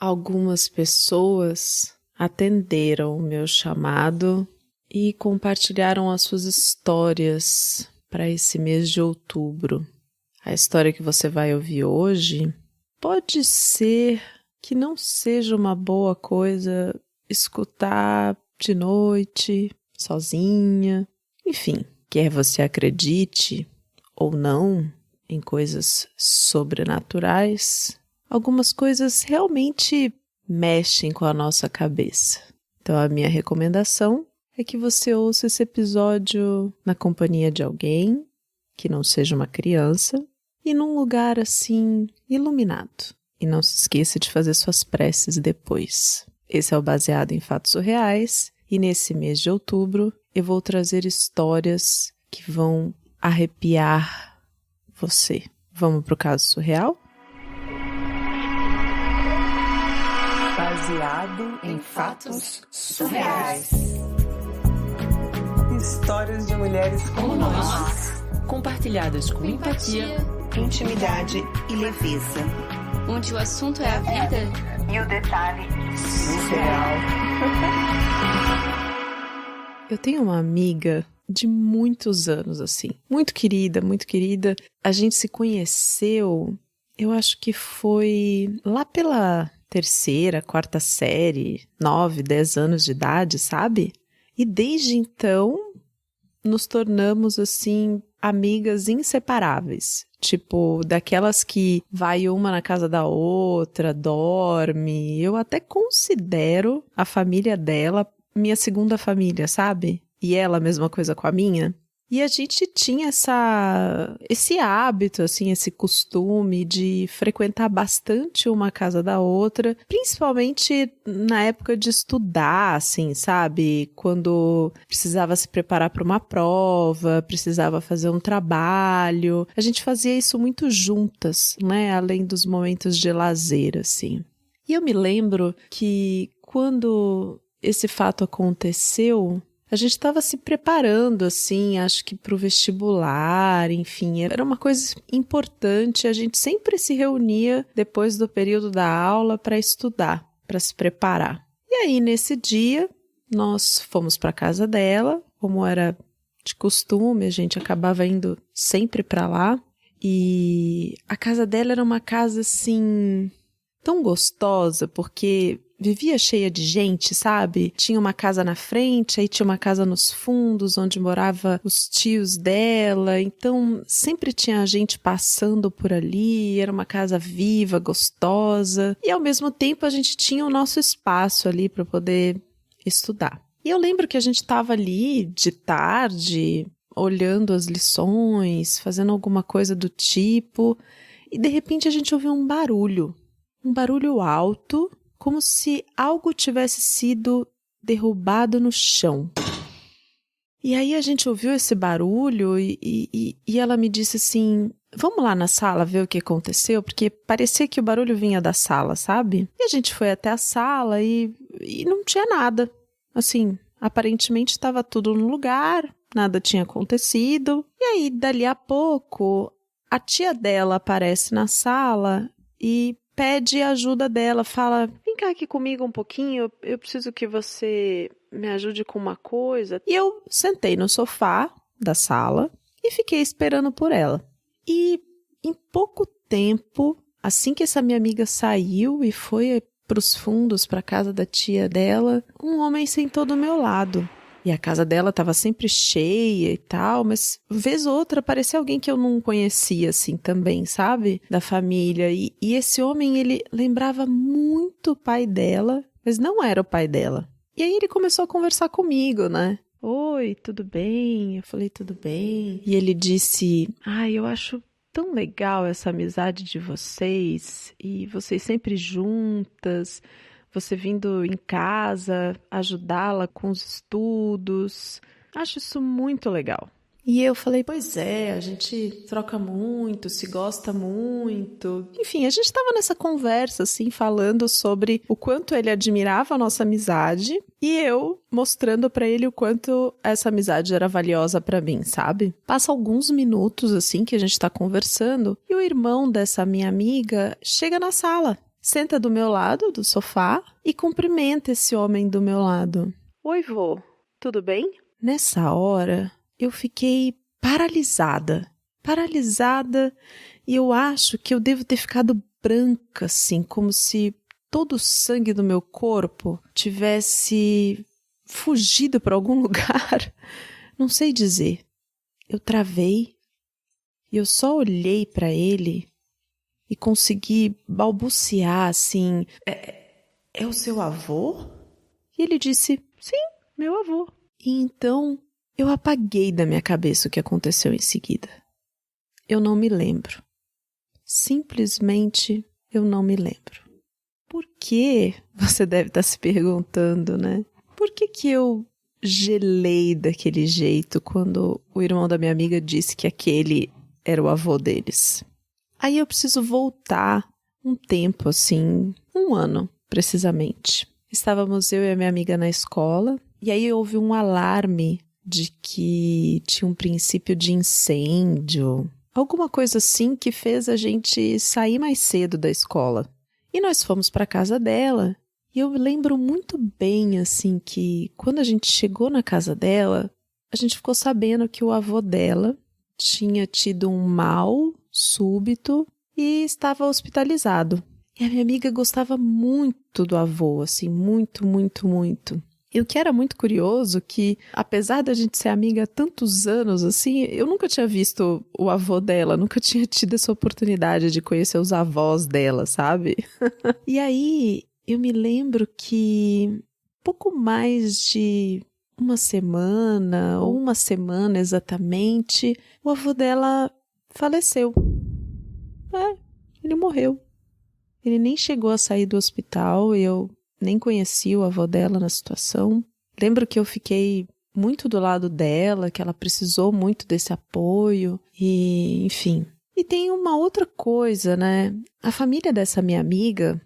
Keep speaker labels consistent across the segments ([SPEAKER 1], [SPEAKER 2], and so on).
[SPEAKER 1] Algumas pessoas atenderam o meu chamado e compartilharam as suas histórias para esse mês de outubro. A história que você vai ouvir hoje pode ser que não seja uma boa coisa escutar de noite, sozinha. Enfim, quer você acredite ou não em coisas sobrenaturais, algumas coisas realmente mexem com a nossa cabeça. Então a minha recomendação é que você ouça esse episódio na companhia de alguém, que não seja uma criança, e num lugar assim iluminado. E não se esqueça de fazer suas preces depois. Esse é o Baseado em Fatos Reais, e nesse mês de outubro eu vou trazer histórias que vão arrepiar você. Vamos pro caso surreal?
[SPEAKER 2] Baseado em fatos surreais. Histórias de mulheres como nós,
[SPEAKER 3] compartilhadas com empatia,
[SPEAKER 2] intimidade e leveza.
[SPEAKER 4] Onde o assunto é a vida
[SPEAKER 2] e o detalhe surreal.
[SPEAKER 1] Eu tenho uma amiga de muitos anos, assim. Muito querida, muito querida. A gente se conheceu, eu acho que foi lá pela terceira, quarta série, 9, 10 anos de idade, sabe? E desde então, nos tornamos, assim, amigas inseparáveis. Tipo, daquelas que vai uma na casa da outra, dorme. Eu até considero a família dela minha segunda família, sabe? E ela, a mesma coisa com a minha. E a gente tinha esse hábito, assim, esse costume de frequentar bastante uma casa da outra, principalmente na época de estudar, assim, sabe? Quando precisava se preparar para uma prova, precisava fazer um trabalho. A gente fazia isso muito juntas, né? Além dos momentos de lazer, assim. E eu me lembro que quando esse fato aconteceu, a gente estava se preparando, assim, acho que para o vestibular, enfim, era uma coisa importante. A gente sempre se reunia depois do período da aula para estudar, para se preparar. E aí, nesse dia, nós fomos para a casa dela, como era de costume, a gente acabava indo sempre para lá. E a casa dela era uma casa, assim, tão gostosa, porque vivia cheia de gente, sabe? Tinha uma casa na frente, aí tinha uma casa nos fundos, onde morava os tios dela. Então, sempre tinha gente passando por ali. Era uma casa viva, gostosa. E, ao mesmo tempo, a gente tinha o nosso espaço ali para poder estudar. E eu lembro que a gente estava ali de tarde, olhando as lições, fazendo alguma coisa do tipo. E, de repente, a gente ouviu um barulho alto, como se algo tivesse sido derrubado no chão. E aí a gente ouviu esse barulho e ela me disse assim, vamos lá na sala ver o que aconteceu, porque parecia que o barulho vinha da sala, sabe? E a gente foi até a sala e não tinha nada. Assim, aparentemente estava tudo no lugar, nada tinha acontecido. E aí, dali a pouco, a tia dela aparece na sala e pede ajuda dela, fala, vem cá aqui comigo um pouquinho, eu preciso que você me ajude com uma coisa. E eu sentei no sofá da sala e fiquei esperando por ela. E em pouco tempo, assim que essa minha amiga saiu e foi para os fundos, para a casa da tia dela, um homem sentou do meu lado. E a casa dela estava sempre cheia e tal, mas vez ou outra aparecia alguém que eu não conhecia assim também, sabe? Da família. E esse homem, ele lembrava muito o pai dela, mas não era o pai dela. E aí ele começou a conversar comigo, né? Oi, tudo bem? Eu falei, tudo bem. E ele disse, eu acho tão legal essa amizade de vocês, e vocês sempre juntas, você vindo em casa, ajudá-la com os estudos. Acho isso muito legal. E eu falei, pois é, a gente troca muito, se gosta muito. Enfim, a gente estava nessa conversa, assim, falando sobre o quanto ele admirava a nossa amizade e eu mostrando para ele o quanto essa amizade era valiosa para mim, sabe? Passa alguns minutos, assim, que a gente tá conversando e o irmão dessa minha amiga chega na sala. senta do meu lado, do sofá, e cumprimenta esse homem do meu lado. Oi, vô, tudo bem? Nessa hora, eu fiquei paralisada, e eu acho que eu devo ter ficado branca, assim, como se todo o sangue do meu corpo tivesse fugido para algum lugar. Não sei dizer. Eu travei e eu só olhei para ele e consegui balbuciar assim, é o seu avô? E ele disse, sim, meu avô. E então eu apaguei da minha cabeça o que aconteceu em seguida. Eu não me lembro. Simplesmente eu não me lembro. Por que? Você deve estar se perguntando, né? Por que eu gelei daquele jeito quando o irmão da minha amiga disse que aquele era o avô deles? Aí eu preciso voltar um tempo, assim, 1 ano, precisamente. Estávamos eu e a minha amiga na escola, e aí houve um alarme de que tinha um princípio de incêndio, alguma coisa assim que fez a gente sair mais cedo da escola. E nós fomos para a casa dela, e eu lembro muito bem, assim, que quando a gente chegou na casa dela, a gente ficou sabendo que o avô dela tinha tido um mal súbito e estava hospitalizado. E a minha amiga gostava muito do avô, assim, muito, muito, muito. E o que era muito curioso que, apesar da gente ser amiga há tantos anos, assim, eu nunca tinha visto o avô dela, nunca tinha tido essa oportunidade de conhecer os avós dela, sabe? E aí, eu me lembro que pouco mais de uma semana, ou uma semana exatamente, o avô dela faleceu. Ele morreu. Ele nem chegou a sair do hospital e eu nem conheci o avô dela na situação. Lembro que eu fiquei muito do lado dela, que ela precisou muito desse apoio e, enfim. E tem uma outra coisa, né? A família dessa minha amiga,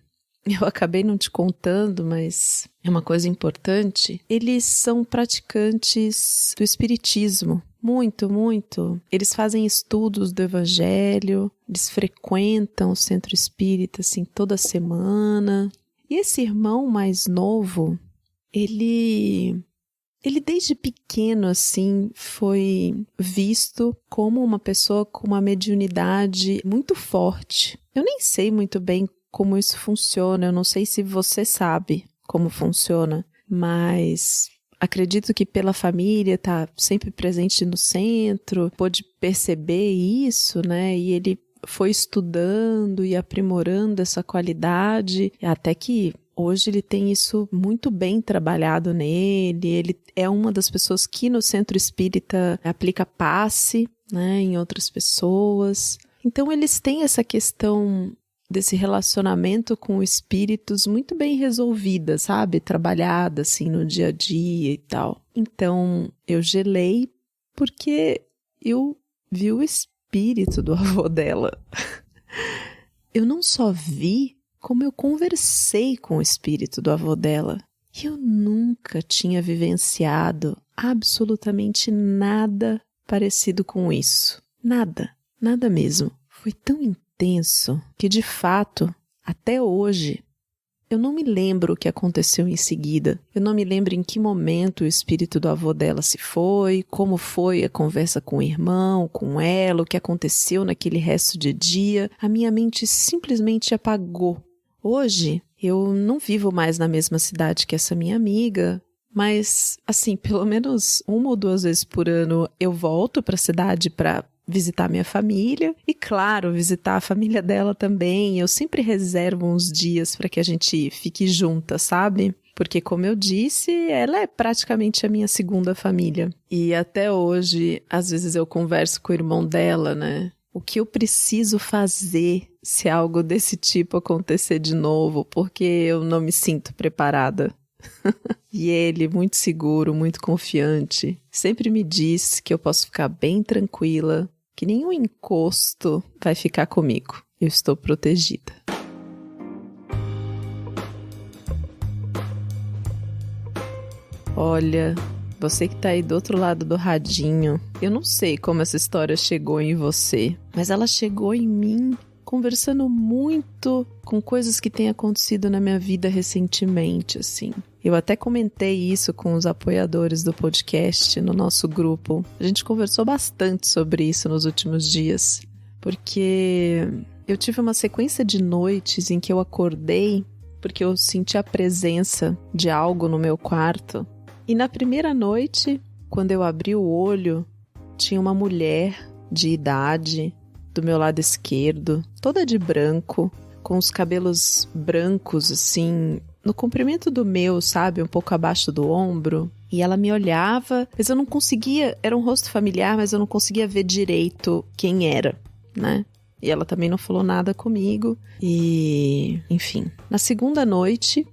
[SPEAKER 1] eu acabei não te contando, mas é uma coisa importante. Eles são praticantes do espiritismo. Muito, muito. Eles fazem estudos do evangelho, eles frequentam o centro espírita, assim, toda semana. E esse irmão mais novo, ele desde pequeno, assim, foi visto como uma pessoa com uma mediunidade muito forte. Eu nem sei muito bem como isso funciona, eu não sei se você sabe como funciona, mas acredito que pela família tá sempre presente no centro, pôde perceber isso, né? E ele foi estudando e aprimorando essa qualidade, até que hoje ele tem isso muito bem trabalhado nele. Ele é uma das pessoas que no centro espírita aplica passe, né, em outras pessoas. Então eles têm essa questão desse relacionamento com espíritos muito bem resolvida, sabe? Trabalhada assim no dia a dia e tal. Então eu gelei porque eu vi o espírito do avô dela. Eu não só vi, como eu conversei com o espírito do avô dela. E eu nunca tinha vivenciado absolutamente nada parecido com isso. Nada, nada mesmo. Foi tão intenso que, de fato, até hoje, eu não me lembro o que aconteceu em seguida. Eu não me lembro em que momento o espírito do avô dela se foi, como foi a conversa com o irmão, com ela, o que aconteceu naquele resto de dia. A minha mente simplesmente apagou. Hoje, eu não vivo mais na mesma cidade que essa minha amiga, mas, assim, pelo menos 1 ou 2 vezes por ano eu volto para a cidade para visitar minha família e, claro, visitar a família dela também. Eu sempre reservo uns dias para que a gente fique junta, sabe? Porque, como eu disse, ela é praticamente a minha segunda família. E até hoje, às vezes eu converso com o irmão dela, né? O que eu preciso fazer se algo desse tipo acontecer de novo, porque eu não me sinto preparada. E ele, muito seguro, muito confiante, sempre me diz que eu posso ficar bem tranquila, que nenhum encosto vai ficar comigo. Eu estou protegida. Olha, você que tá aí do outro lado do radinho, eu não sei como essa história chegou em você, mas ela chegou em mim conversando muito com coisas que têm acontecido na minha vida recentemente, assim. Eu até comentei isso com os apoiadores do podcast no nosso grupo. A gente conversou bastante sobre isso nos últimos dias, porque eu tive uma sequência de noites em que eu acordei porque eu senti a presença de algo no meu quarto. E na primeira noite, quando eu abri o olho, tinha uma mulher de idade do meu lado esquerdo, toda de branco, com os cabelos brancos, assim, no comprimento do meu, sabe? Um pouco abaixo do ombro. E ela me olhava, mas eu não conseguia... Era um rosto familiar, mas eu não conseguia ver direito quem era, né? E ela também não falou nada comigo. E... enfim. Na segunda noite,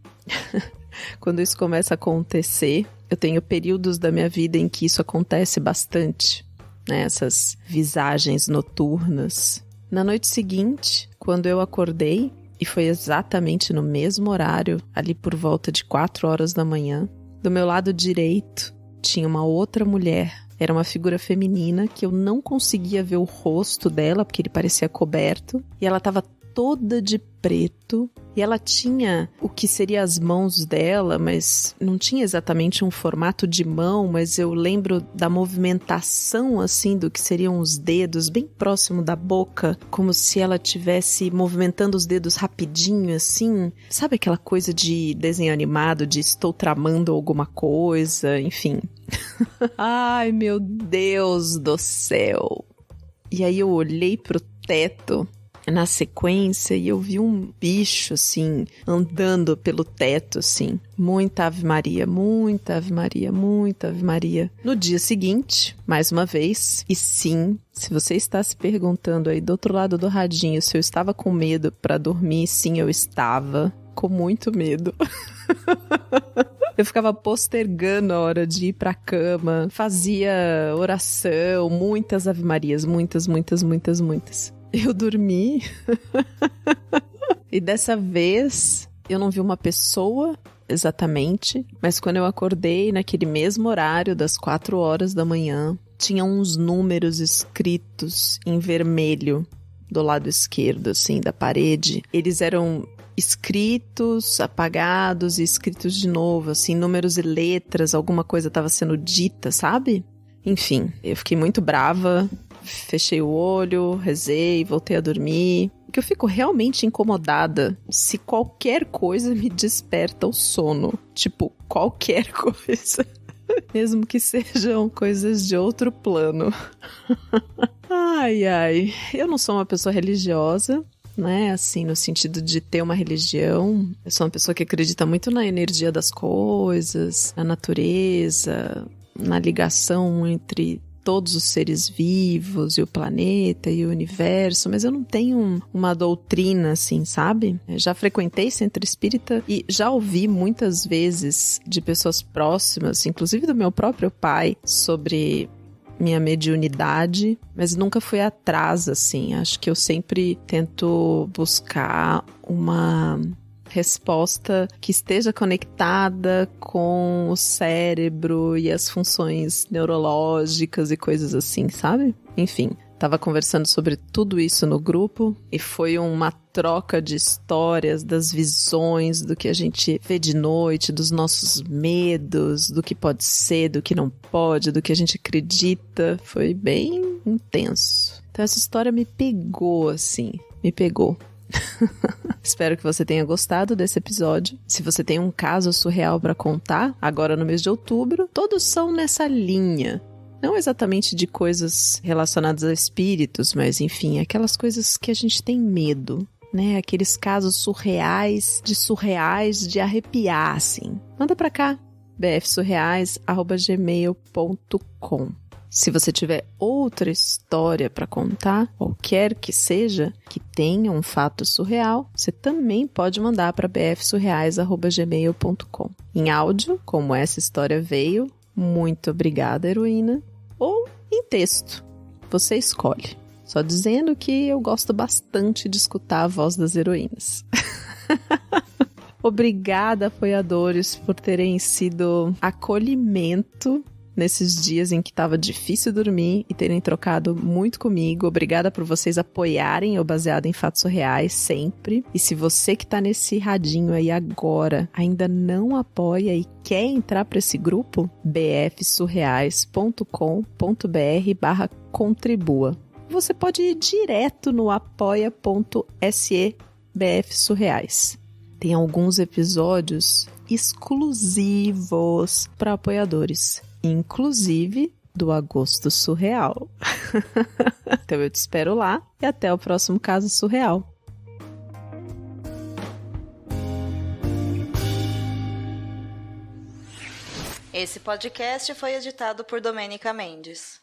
[SPEAKER 1] quando isso começa a acontecer, eu tenho períodos da minha vida em que isso acontece bastante, né? Essas visagens noturnas. Na noite seguinte, quando eu acordei, e foi exatamente no mesmo horário, ali por volta de 4 horas da manhã, do meu lado direito tinha uma outra mulher. Era uma figura feminina que eu não conseguia ver o rosto dela, porque ele parecia coberto. E ela estava toda de preto. E ela tinha o que seria as mãos dela, mas não tinha exatamente um formato de mão, mas eu lembro da movimentação, assim, do que seriam os dedos, bem próximo da boca, como se ela estivesse movimentando os dedos rapidinho, assim. Sabe aquela coisa de desenho animado, de estou tramando alguma coisa, enfim. Ai, meu Deus do céu! E aí eu olhei pro teto na sequência e eu vi um bicho, assim, andando pelo teto, assim. Muita Ave Maria, muita Ave Maria, muita Ave Maria. No dia seguinte, mais uma vez, e sim, se você está se perguntando aí do outro lado do radinho se eu estava com medo pra dormir, sim, eu estava com muito medo. Eu ficava postergando a hora de ir pra cama, fazia oração, muitas Ave Marias, muitas. Eu dormi e dessa vez eu não vi uma pessoa exatamente, mas quando eu acordei naquele mesmo horário das 4 horas da manhã, tinha uns números escritos em vermelho do lado esquerdo, assim, da parede. Eles eram escritos, apagados e escritos de novo, assim, números e letras, alguma coisa estava sendo dita, sabe? Enfim, eu fiquei muito brava, fechei o olho, rezei, voltei a dormir. Porque eu fico realmente incomodada se qualquer coisa me desperta o sono. Tipo, qualquer coisa. Mesmo que sejam coisas de outro plano. Ai, ai. Eu não sou uma pessoa religiosa, né, assim, no sentido de ter uma religião. Eu sou uma pessoa que acredita muito na energia das coisas, na natureza, na ligação entre todos os seres vivos e o planeta e o universo, mas eu não tenho uma doutrina assim, sabe? Eu já frequentei centro espírita e já ouvi muitas vezes de pessoas próximas, inclusive do meu próprio pai, sobre minha mediunidade, mas nunca fui atrás, assim. Acho que eu sempre tento buscar uma resposta que esteja conectada com o cérebro e as funções neurológicas e coisas assim, sabe? Enfim, tava conversando sobre tudo isso no grupo e foi uma troca de histórias, das visões, do que a gente vê de noite, dos nossos medos, do que pode ser, do que não pode, do que a gente acredita. Foi bem intenso. Então essa história me pegou, assim, me pegou. Espero que você tenha gostado desse episódio. Se você tem um caso surreal para contar, agora no mês de outubro, todos são nessa linha. Não exatamente de coisas relacionadas a espíritos, mas enfim, aquelas coisas que a gente tem medo, né? Aqueles casos surreais de arrepiar, assim. Manda pra cá, bfsurreais@gmail.com. Se você tiver outra história para contar, qualquer que seja, que tenha um fato surreal, você também pode mandar para bfsurreais@gmail.com. Em áudio, como essa história veio, muito obrigada, heroína, ou em texto, você escolhe. Só dizendo que eu gosto bastante de escutar a voz das heroínas. Obrigada, apoiadores, por terem sido acolhimento nesses dias em que tava difícil dormir e terem trocado muito comigo. Obrigada por vocês apoiarem o Baseado em Fatos Surreais sempre. E se você que tá nesse radinho aí agora ainda não apoia e quer entrar para esse grupo, bfsurreais.com.br/contribua. Você pode ir direto no apoia.se bfsurreais. Tem alguns episódios exclusivos para apoiadores, inclusive do Agosto Surreal. Então eu te espero lá e até o próximo caso surreal.
[SPEAKER 5] Esse podcast foi editado por Domênica Mendes.